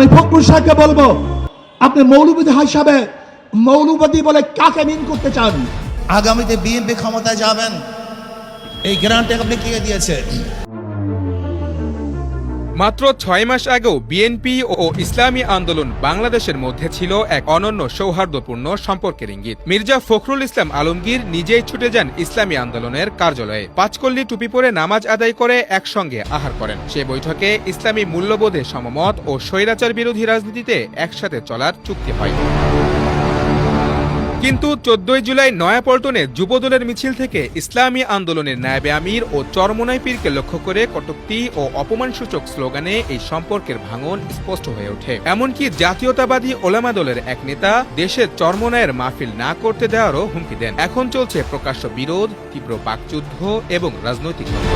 আমি ফখরুল সাহেবকে বলবো, আপনি মৌলবাদী হিসাবে মৌলবাদী বলে কাকে মিন করতে চান? আগামীতে বিএনপি ক্ষমতায় যাবেন, এই গ্যারান্টি আপনি কে দিয়েছে? মাত্র ৬ মাস আগেও বিএনপি ও ইসলামী আন্দোলন বাংলাদেশের মধ্যে ছিল এক অনন্য সৌহার্দ্যপূর্ণ সম্পর্কের ইঙ্গিত। মির্জা ফখরুল ইসলাম আলমগীর নিজেই ছুটে যান ইসলামী আন্দোলনের কার্যালয়ে, পাঁচকল্লি টুপি পরে নামাজ আদায় করে একসঙ্গে আহার করেন। সে বৈঠকে ইসলামী মূল্যবোধে সমমত ও স্বৈরাচার বিরোধী রাজনীতিতে একসাথে চলার চুক্তি হয়। কিন্তু ১৪ জুলাই নয়াপল্টনে যুবদলের মিছিল থেকে ইসলামী আন্দোলনের নায়েবে আমির ও চরমোনাই পীরকে লক্ষ্য করে কটূক্তি ও অপমানসূচক স্লোগানে এই সম্পর্কের ভাঙন স্পষ্ট হয়ে ওঠে। এমনকি জাতীয়তাবাদী ওলামা দলের এক নেতা দেশের চরমোনাইয়ের মাহফিল না করতে দেওয়ারও হুমকি দেন। এখন চলছে প্রকাশ্য বিরোধ, তীব্র বাকযুদ্ধ এবং রাজনৈতিক দ্বন্দ্ব।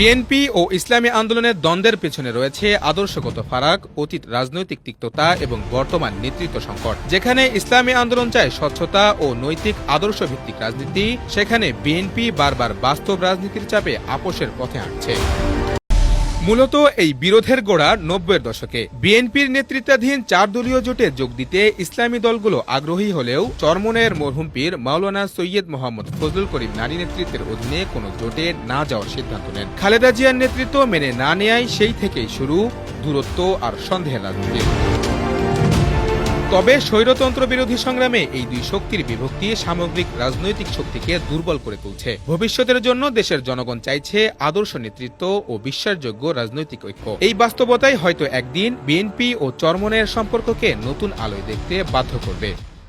বিএনপি ও ইসলামী আন্দোলনের দ্বন্দ্বের পেছনে রয়েছে আদর্শগত ফারাক, অতীত রাজনৈতিক তিক্ততা এবং বর্তমান নেতৃত্ব সংকট। যেখানে ইসলামী আন্দোলন চায় স্বচ্ছতা ও নৈতিক আদর্শ ভিত্তিক রাজনীতি, সেখানে বিএনপি বারবার বাস্তব রাজনীতির চাপে আপোষের পথে হাঁটছে। মূলত এই বিরোধের গোড়া ৯০-এর দশকে। বিএনপির নেতৃত্বাধীন ৪ দলীয় জোটে যোগ দিতে ইসলামী দলগুলো আগ্রহী হলেও চরমোনাইয়ের মরহুম পীর মাওলানা সৈয়দ মোহাম্মদ ফজলুল করিম নারী নেতৃত্বের অধীনে কোনো জোটে না যাওয়ার সিদ্ধান্ত নেন। খালেদা জিয়ার নেতৃত্ব মেনে না নেয়ায় সেই থেকেই শুরু দূরত্ব আর সন্দেহের রাজনীতি। তবে স্বৈরতন্ত্র বিরোধী সংগ্রামে এই দুই শক্তির বিভক্তি সামগ্রিক রাজনৈতিক শক্তিকে দুর্বল করে তুলছে। ভবিষ্যতের জন্য দেশের জনগণ চাইছে আদর্শ নেতৃত্ব ও বিশ্বাসযোগ্য রাজনৈতিক ঐক্য। এই বাস্তবতাই হয়তো একদিন বিএনপি ও চরমোনাইয়ের সম্পর্ককে নতুন আলোয় দেখতে বাধ্য করবে।